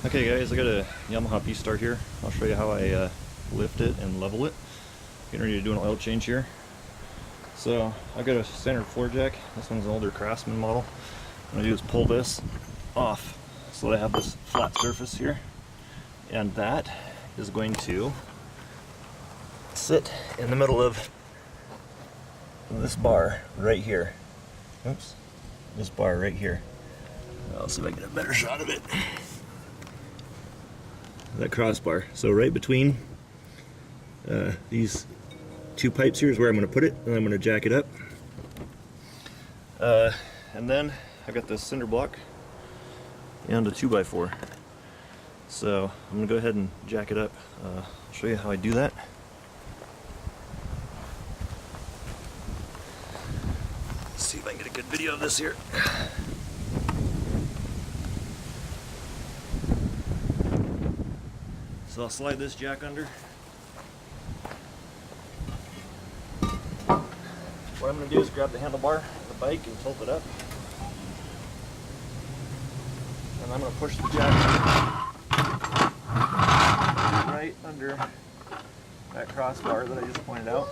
Okay guys, I got a Yamaha V-Star here. I'll show you how I lift it and level it. Getting ready to do an oil change here. So I've got a standard floor jack. This one's an older Craftsman model. What I'm going to do is pull this off so I have this flat surface here. And that is going to sit in the middle of this bar right here. Oops. This bar right here. I'll see if I can get a better shot of it. That crossbar. So right between these two pipes here is where I'm going to put it, and I'm going to jack it up. And then I've got this cinder block and a 2x4. So I'm going to go ahead and jack it up. I'll show you how I do that. Let's see if I can get a good video of this here. So I'll slide this jack under. What I'm going to do is grab the handlebar of the bike and tilt it up. And I'm going to push the jack right under that crossbar that I just pointed out.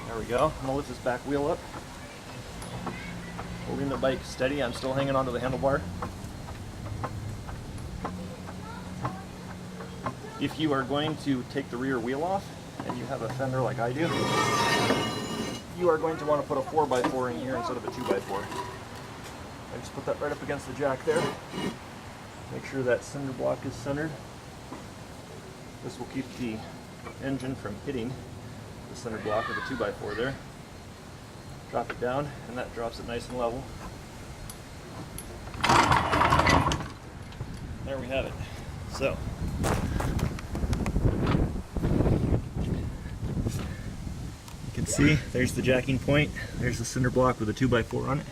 There we go. I'm going to lift this back wheel up. Holding the bike steady, I'm still hanging onto the handlebar. If you are going to take the rear wheel off and you have a fender like I do, you are going to want to put a 4x4 in here instead of a 2x4. I just put that right up against the jack there. Make sure that cinder block is centered. This will keep the engine from hitting the cinder block of the 2x4 there. Drop it down, and that drops it nice and level. There we have it. So, you can see there's the jacking point. There's the cinder block with a 2x4 on it.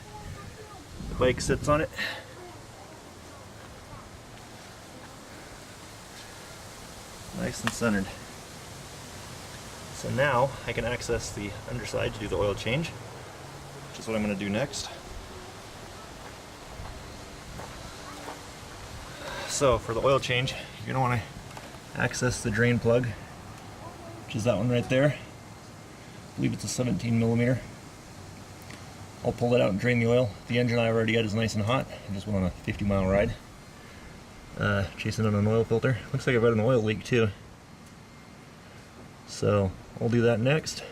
The bike sits on it. Nice and centered. So now I can access the underside to do the oil change, which is what I'm going to do next. So for the oil change, you're going to want to access the drain plug, which is that one right there. I believe it's a 17mm. I'll pull it out and drain the oil. The engine I've already got is nice and hot. I just went on a 50-mile ride, chasing on an oil filter. Looks like I've got an oil leak too. So I'll do that next.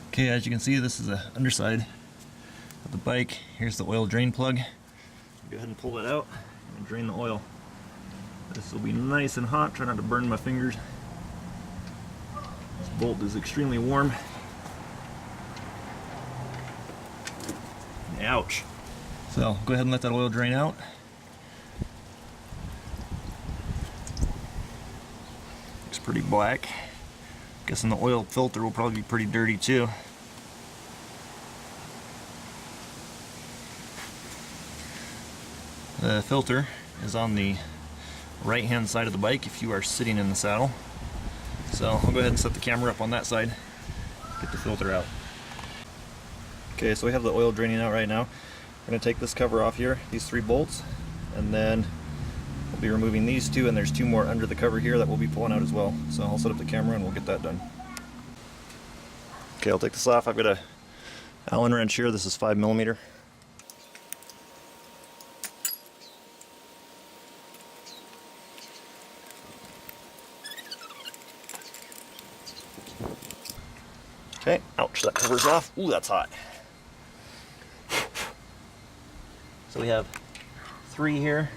Okay, as you can see, this is the underside of the bike. Here's the oil drain plug. Go ahead and pull it out and drain the oil. This will be nice and hot. Try not to burn my fingers. This bolt is extremely warm. Ouch. So go ahead and let that oil drain out. Looks pretty black. Guessing the oil filter will probably be pretty dirty too. The filter is on the right hand side of the bike if you are sitting in the saddle. So I'll go ahead and set the camera up on that side, get the filter out. Okay, so we have the oil draining out right now. We're going to take this cover off here, these 3 bolts, and then we'll be removing these 2, and there's 2 more under the cover here that we'll be pulling out as well. So I'll set up the camera and we'll get that done. Okay, I'll take this off. I've got a Allen wrench here. This is 5mm. Okay, ouch, that cover's off. Ooh, that's hot. So we have 3 here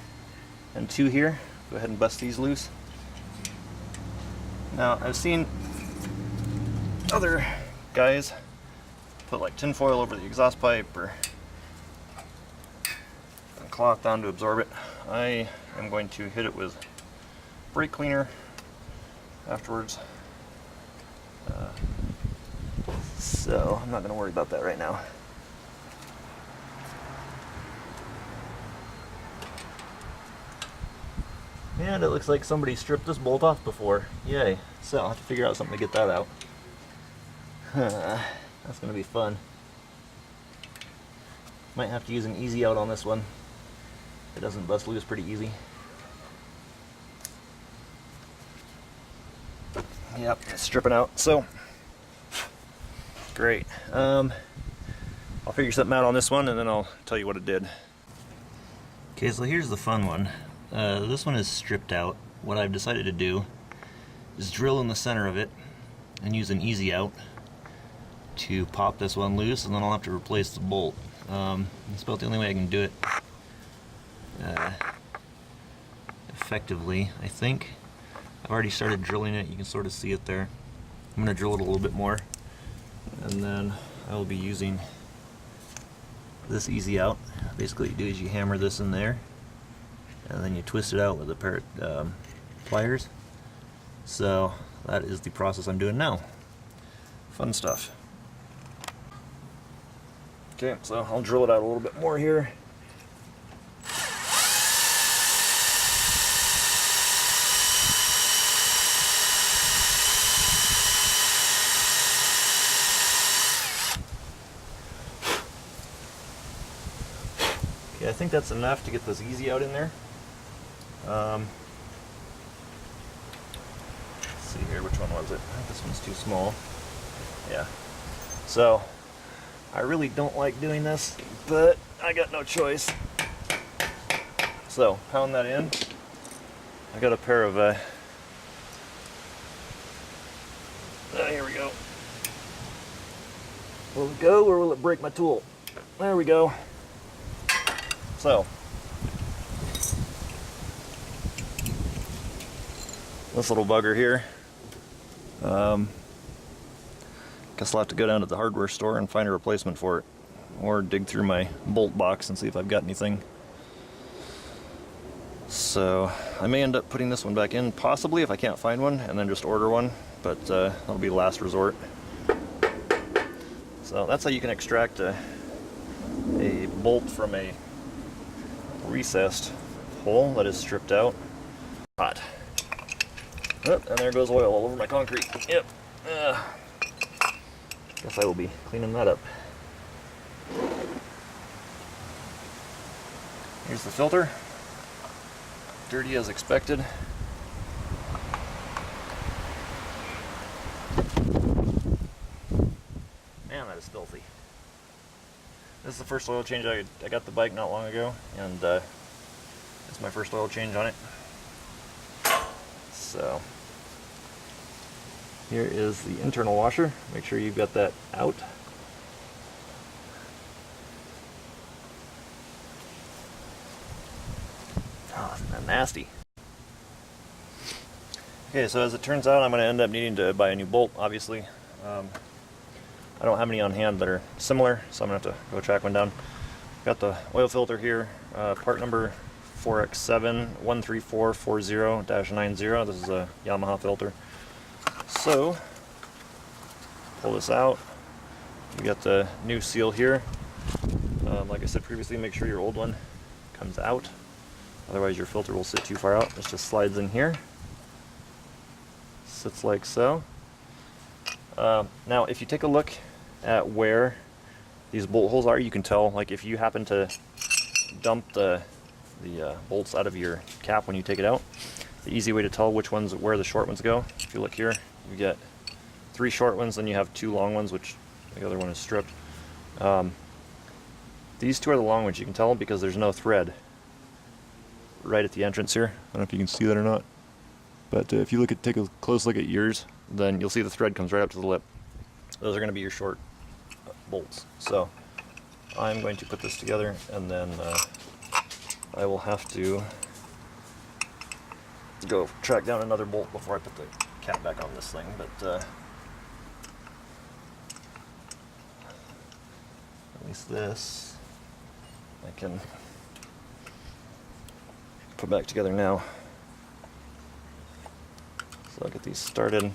and 2 here. Go ahead and bust these loose. Now, I've seen other guys put like tin foil over the exhaust pipe or cloth down to absorb it. I am going to hit it with brake cleaner afterwards. So I'm not going to worry about that right now. And it looks like somebody stripped this bolt off before. Yay. So I'll have to figure out something to get that out. That's going to be fun. Might have to use an easy out on this one. It doesn't bust loose pretty easy. Yep, it's stripping out. So, great. I'll figure something out on this one and then I'll tell you what it did. Okay, so here's the fun one. This one is stripped out. What I've decided to do is drill in the center of it and use an easy out to pop this one loose, and then I'll have to replace the bolt. That's about the only way I can do it effectively, I think. I've already started drilling it. You can sort of see it there. I'm going to drill it a little bit more, and then I will be using this easy out. Basically, what you do is you hammer this in there, and then you twist it out with a pair of pliers. So that is the process I'm doing now. Fun stuff. Okay, so I'll drill it out a little bit more here. Okay, I think that's enough to get this easy out in there. Let's see here, which one was it? I think this one's too small. Yeah. So, I really don't like doing this, but I got no choice. So, pound that in. I got a pair of, here we go. Will it go or will it break my tool? There we go. So, this little bugger here, guess I'll have to go down to the hardware store and find a replacement for it, or dig through my bolt box and see if I've got anything. So I may end up putting this one back in, possibly, if I can't find one, and then just order one, but that'll be last resort. So that's how you can extract a bolt from a recessed hole that is stripped out. Hot. Oh, and there goes oil all over my concrete. Yep. Guess I will be cleaning that up. Here's the filter. Dirty as expected. Man, that is filthy. This is the first oil change. I got the bike not long ago, and it's my first oil change on it. So here is the internal washer. Make sure you've got that out. Oh, isn't that nasty? Okay, so as it turns out, I'm going to end up needing to buy a new bolt, obviously. I don't have any on hand that are similar, so I'm going to have to go track one down. Got the oil filter here, part number 4X7-13440-90. This is a Yamaha filter. So, pull this out. You got the new seal here. Like I said previously, make sure your old one comes out. Otherwise your filter will sit too far out. This just slides in here. Sits like so. Now, if you take a look at where these bolt holes are, you can tell, like if you happen to dump the bolts out of your cap when you take it out, the easy way to tell which ones, where the short ones go, if you look here, you get 3 short ones, then you have 2 long ones, which the other one is stripped. These 2 are the long ones. You can tell because there's no thread right at the entrance here. I don't know if you can see that or not, but if you take a close look at yours, then you'll see the thread comes right up to the lip. Those are going to be your short bolts. So I'm going to put this together, and then I will have to go track down another bolt before I put the cap back on this thing. But at least this I can put back together now. So I'll get these started.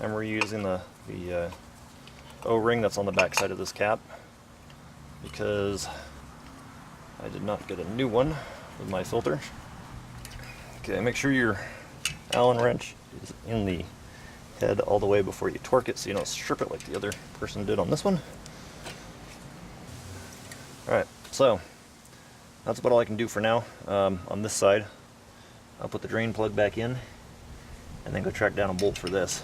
I'm reusing the O-ring that's on the back side of this cap because I did not get a new one with my filter. Okay, make sure your Allen wrench is in the head all the way before you torque it so you don't strip it like the other person did on this one. Alright, so that's about all I can do for now. On this side, I'll put the drain plug back in and then go track down a bolt for this.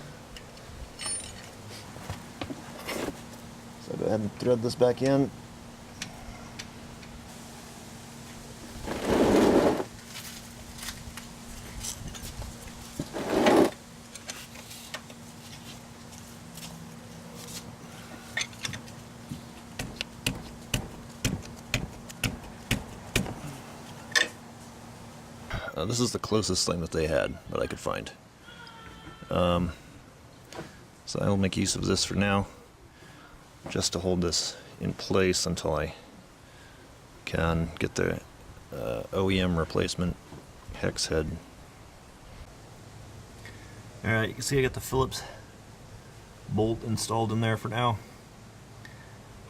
So go ahead and thread this back in. This is the closest thing that they had that I could find. So I will make use of this for now, just to hold this in place until I can get the OEM replacement hex head. Alright, you can see I got the Phillips bolt installed in there for now.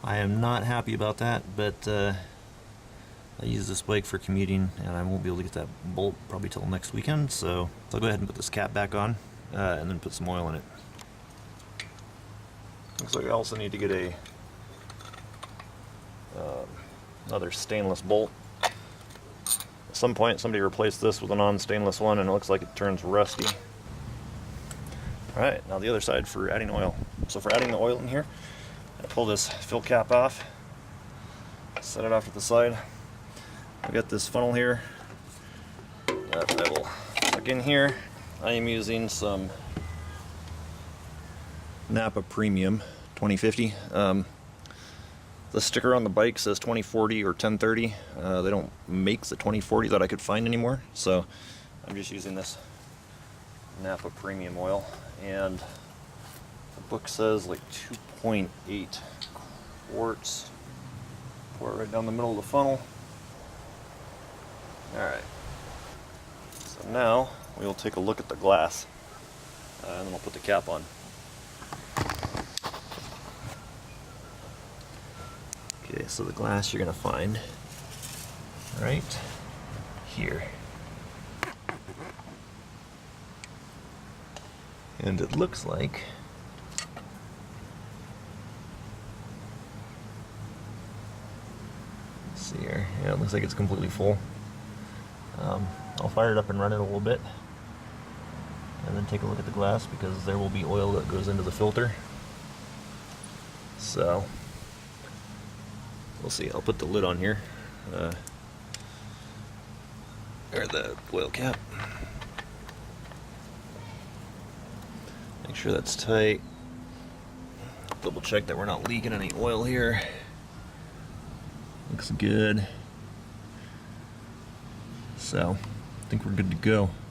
I am not happy about that, but I use this bike for commuting and I won't be able to get that bolt probably till next weekend, so I'll go ahead and put this cap back on and then put some oil in it. Looks like I also need to get a another stainless bolt. At some point somebody replaced this with a non-stainless one and it looks like it turns rusty. Alright, now the other side for adding oil. So for adding the oil in here, I pull this fill cap off, set it off to the side. I've got this funnel here that I will plug in here. I am using some Napa Premium 2050. The sticker on the bike says 2040 or 1030. They don't make the 2040 that I could find anymore, so I'm just using this Napa Premium oil. And the book says like 2.8 quarts. Pour it right down the middle of the funnel. Alright, so now we will take a look at the glass and then we'll put the cap on. Okay, so the glass you're going to find right here. And it looks like let's see here. Yeah, it looks like it's completely full. I'll fire it up and run it a little bit and then take a look at the glass because there will be oil that goes into the filter. So we'll see. I'll put the lid on here, or the oil cap. Make sure that's tight. Double check that we're not leaking any oil here. Looks good. So, I think we're good to go.